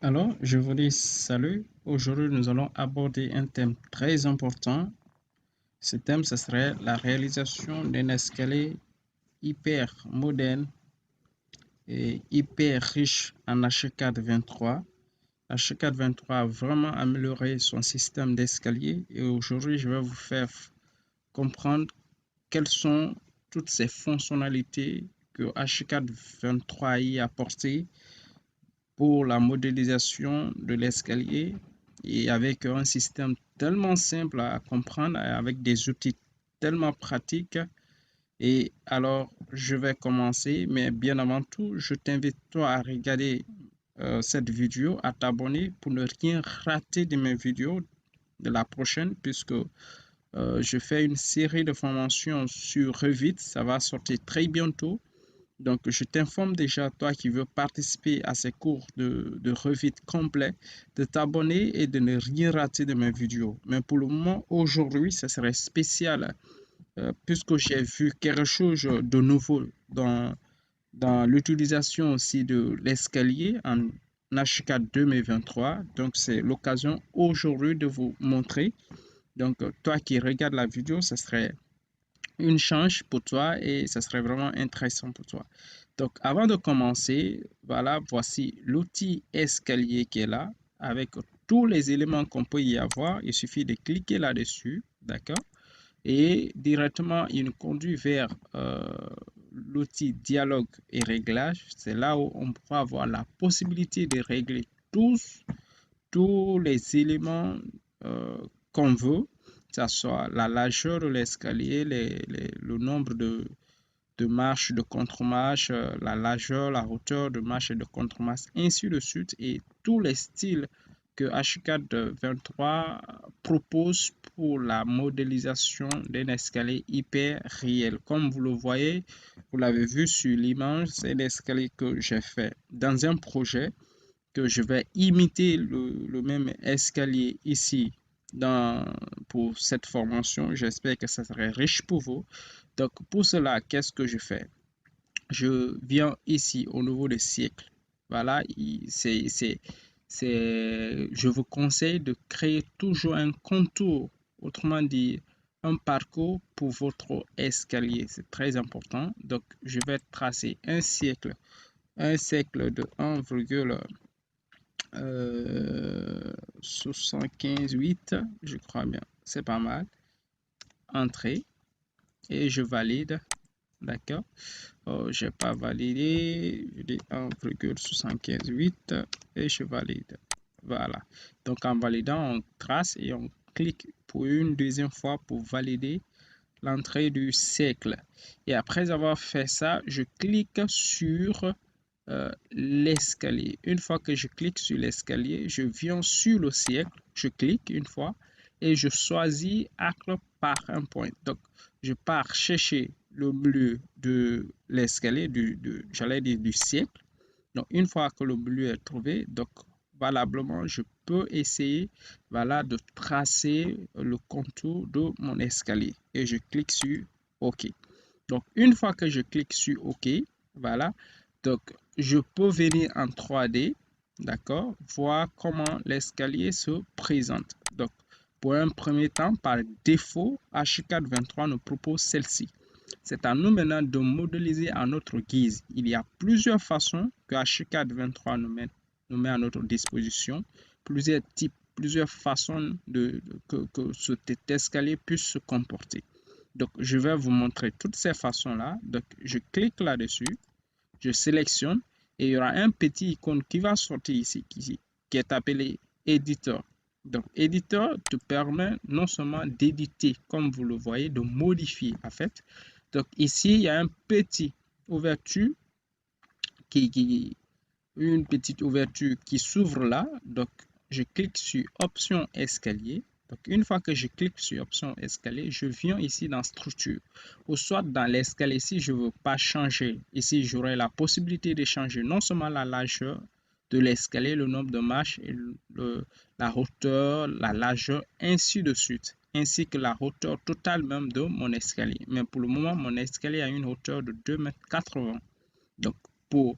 Alors, je vous dis salut. Aujourd'hui, nous allons aborder un thème très important. Ce thème, ce serait la réalisation d'un escalier hyper moderne et hyper riche en H423. H423 a vraiment amélioré son système d'escalier et aujourd'hui, je vais vous faire comprendre quelles sont toutes ces fonctionnalités que H423 y a apportées pour la modélisation de l'escalier et avec un système tellement simple à comprendre, avec des outils tellement pratiques. Et alors, je vais commencer, mais bien avant tout, je t'invite toi à regarder cette vidéo, à t'abonner pour ne rien rater de mes vidéos de la prochaine, puisque je fais une série de formations sur Revit. Ça va sortir très bientôt. Donc, je t'informe déjà, toi qui veux participer à ces cours de Revit complet, de t'abonner et de ne rien rater de mes vidéos. Mais pour le moment, aujourd'hui, ça serait spécial puisque j'ai vu quelque chose de nouveau dans l'utilisation aussi de l'escalier en H4 2023. Donc, c'est l'occasion aujourd'hui de vous montrer. Donc, toi qui regardes la vidéo, ça serait une chance pour toi et ça serait vraiment intéressant pour toi. Donc, avant de commencer, voilà, voici l'outil escalier qui est là avec tous les éléments qu'on peut y avoir. Il suffit de cliquer là-dessus, d'accord? Et directement, il nous conduit vers l'outil dialogue et réglage. C'est là où on pourra avoir la possibilité de régler tous les éléments euh, qu'on veut, que ce soit la largeur de l'escalier, le nombre de marches, de contre-marches, la largeur, la hauteur de marche et de contre-marche, ainsi de suite, et tous les styles que H423 propose pour la modélisation d'un escalier hyper réel. Comme vous le voyez, vous l'avez vu sur l'image, c'est l'escalier que j'ai fait dans un projet que je vais imiter le même escalier ici pour cette formation. J'espère que ça serait riche pour vous. Donc, pour cela, qu'est-ce que je fais? Je viens ici au niveau des siècles. Voilà, je vous conseille de créer toujours un contour, autrement dit, un parcours pour votre escalier. C'est très important. Donc, je vais tracer un cercle de 1,75 je crois bien. C'est pas mal. Entrée et je valide. D'accord. Oh, j'ai pas validé. Je dis 1,758 et je valide. Voilà. Donc en validant, on trace et on clique pour une deuxième fois pour valider l'entrée du cercle. Et après avoir fait ça, je clique sur l'escalier. Une fois que je clique sur l'escalier, je viens sur le cercle, je clique une fois et je choisis arc par un point. Donc, je pars chercher le milieu de l'escalier, j'allais dire du cercle. Donc, une fois que le milieu est trouvé, donc valablement, je peux essayer voilà, de tracer le contour de mon escalier et je clique sur OK. Donc, une fois que je clique sur OK, voilà, donc je peux venir en 3D, d'accord, voir comment l'escalier se présente. Donc, pour un premier temps, par défaut, H423 nous propose celle-ci. C'est à nous maintenant de modéliser à notre guise. Il y a plusieurs façons que H423 nous met à notre disposition, plusieurs types, plusieurs façons que cet escalier puisse se comporter. Donc, je vais vous montrer toutes ces façons-là. Donc, je clique là-dessus, je sélectionne et il y aura un petit icône qui va sortir ici, qui est appelé éditeur. Donc, éditeur te permet non seulement d'éditer, comme vous le voyez, de modifier en fait. Donc, ici, il y a ouverture qui, une petite ouverture qui s'ouvre là. Donc, je clique sur option escalier. Donc, une fois que je clique sur option escalier, je viens ici dans structure. Ou soit dans l'escalier, si je ne veux pas changer, ici, j'aurai la possibilité de changer non seulement la largeur de l'escalier, le nombre de marches, et la hauteur, la largeur, ainsi de suite, ainsi que la hauteur totale même de mon escalier. Mais pour le moment, mon escalier a une hauteur de 2,80 m. Donc, pour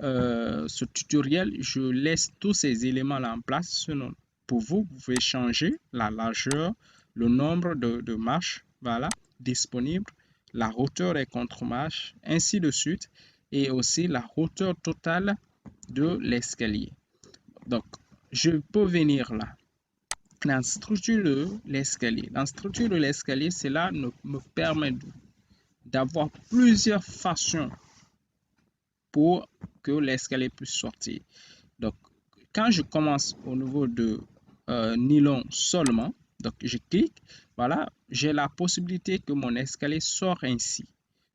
ce tutoriel, je laisse tous ces éléments-là en place. Sinon, pour vous, vous pouvez changer la largeur, le nombre de marches, voilà, disponibles, la hauteur des contre-marches, ainsi de suite, et aussi la hauteur totale de l'escalier. Donc, je peux venir là. Dans la structure de l'escalier. Dans la structure de l'escalier, cela me permet d'avoir plusieurs façons pour que l'escalier puisse sortir. Donc, quand je commence au niveau de nylon seulement, donc je clique, voilà, j'ai la possibilité que mon escalier sorte ainsi.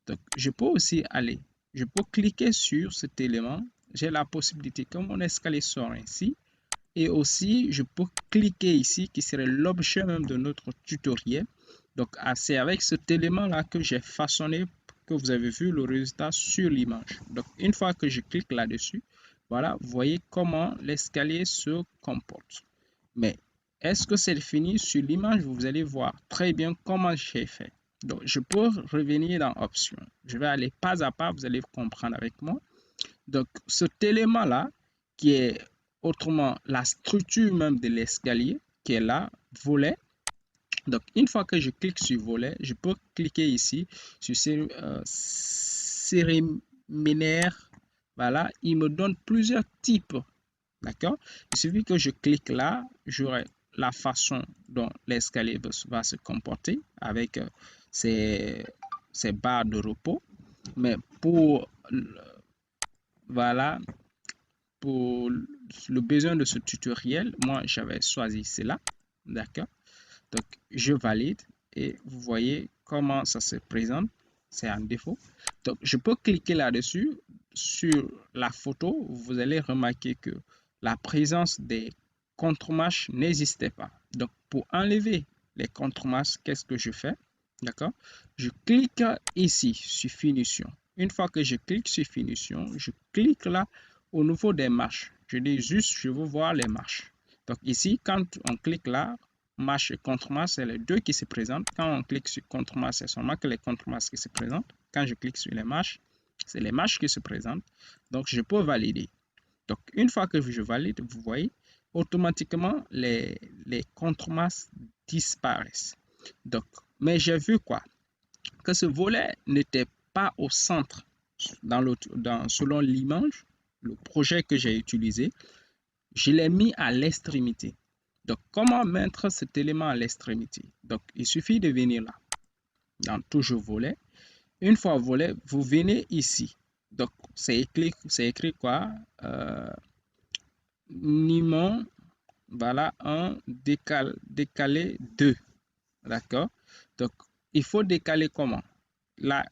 Donc, je peux aussi aller, je peux cliquer sur cet élément, j'ai la possibilité que mon escalier sorte ainsi. Et aussi, je peux cliquer ici, qui serait l'objet même de notre tutoriel. Donc, c'est avec cet élément-là que j'ai façonné, que vous avez vu le résultat sur l'image. Donc, une fois que je clique là-dessus, voilà, vous voyez comment l'escalier se comporte. Mais, est-ce que c'est fini sur l'image? Vous allez voir très bien comment j'ai fait. Donc, je peux revenir dans Options. Je vais aller pas à pas, vous allez comprendre avec moi. Donc, cet élément-là, qui est autrement la structure même de l'escalier, qui est là, volet. Donc, une fois que je clique sur volet, je peux cliquer ici sur céréminaire. Voilà, il me donne plusieurs types. D'accord? Il suffit que je clique là, j'aurai la façon dont l'escalier va se comporter avec ces barres de repos. Mais pour voilà, pour le besoin de ce tutoriel, moi j'avais choisi cela. D'accord? Donc je valide et vous voyez comment ça se présente. C'est un défaut. Donc je peux cliquer là-dessus. Sur la photo, vous allez remarquer que la présence des contre-marches n'existait pas. Donc pour enlever les contre-marches, qu'est-ce que je fais? D'accord? Je clique ici sur finition. Une fois que je clique sur finition, je clique là au niveau des marches. Je dis juste, je veux voir les marches. Donc ici, quand on clique là, marche et contre-marche, c'est les deux qui se présentent. Quand on clique sur contre-marche, c'est seulement que les contre-marches qui se présentent. Quand je clique sur les marches, c'est les marches qui se présentent. Donc, je peux valider. Donc, une fois que je valide, vous voyez, automatiquement, les contre-marches disparaissent. Donc, mais j'ai vu quoi? Que ce volet n'était pas au centre selon l'image, le projet que j'ai utilisé. Je l'ai mis à l'extrémité. Donc, comment mettre cet élément à l'extrémité? Donc, il suffit de venir là, dans toujours volet. Une fois volet, vous venez ici. Donc, c'est écrit quoi? Nymon, voilà, 1, décalé 2. D'accord? Donc, il faut décaler comment? Là,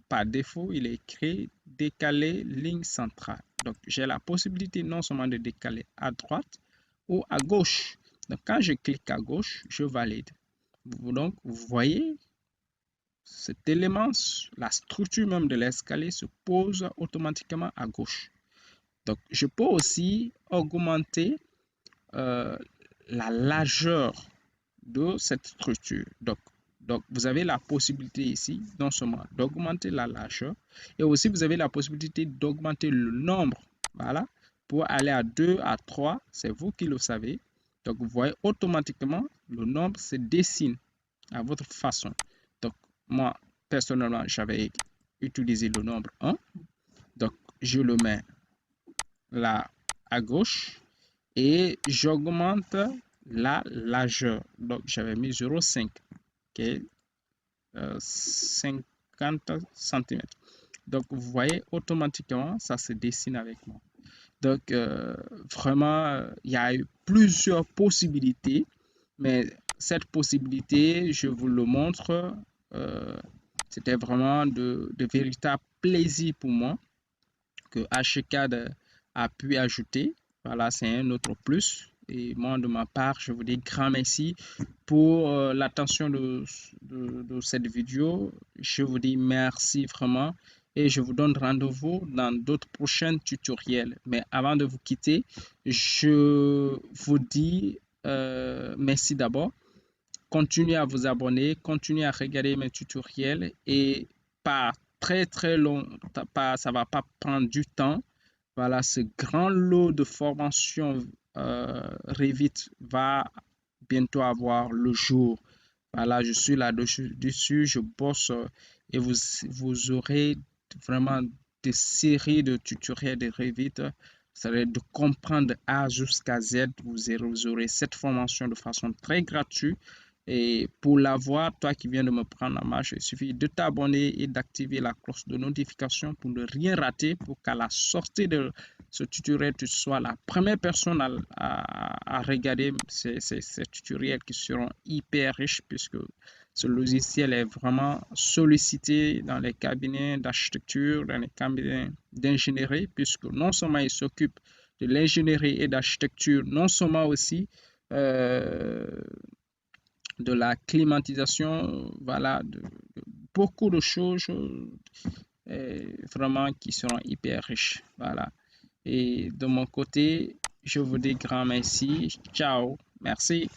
par défaut, il est écrit décaler ligne centrale. Donc, j'ai la possibilité non seulement de décaler à droite ou à gauche. Donc, quand je clique à gauche, je valide. Donc, vous voyez, cet élément, la structure même de l'escalier se pose automatiquement à gauche. Donc, je peux aussi augmenter la largeur de cette structure. Donc, vous avez la possibilité ici, non seulement d'augmenter la largeur, et aussi vous avez la possibilité d'augmenter le nombre. Voilà, pour aller à 2, à 3, c'est vous qui le savez. Donc, vous voyez automatiquement, le nombre se dessine à votre façon. Donc, moi, personnellement, j'avais utilisé le nombre 1. Donc, je le mets là à gauche et j'augmente la largeur. Donc, j'avais mis 0,5 qui est 50 cm. Donc, vous voyez, automatiquement, ça se dessine avec moi. Donc, vraiment, il y a eu plusieurs possibilités, mais cette possibilité, je vous le montre, c'était vraiment de véritable plaisir pour moi que HCAD a pu ajouter. Voilà, c'est un autre plus. Et moi, de ma part, je vous dis grand merci pour l'attention de cette vidéo. Je vous dis merci vraiment et je vous donne rendez-vous dans d'autres prochains tutoriels. Mais avant de vous quitter, je vous dis merci d'abord. Continuez à vous abonner, continuez à regarder mes tutoriels et pas très long, ça va pas prendre du temps. Voilà, ce grand lot de formation Revit va bientôt avoir le jour. Voilà, je suis là-dessus, je bosse et vous aurez vraiment des séries de tutoriels de Revit. Ça va être de comprendre de A jusqu'à Z. Vous aurez cette formation de façon très gratuite. Et pour l'avoir, toi qui viens de me prendre en marche, il suffit de t'abonner et d'activer la cloche de notification pour ne rien rater, pour qu'à la sortie de ce tutoriel, tu sois la première personne à regarder ces tutoriels qui seront hyper riches puisque ce logiciel est vraiment sollicité dans les cabinets d'architecture, dans les cabinets d'ingénierie, puisque non seulement il s'occupe de l'ingénierie et d'architecture, non seulement aussi euh, de la climatisation, voilà, de beaucoup de choses vraiment qui seront hyper riches. Voilà. Et de mon côté, je vous dis grand merci. Ciao. Merci.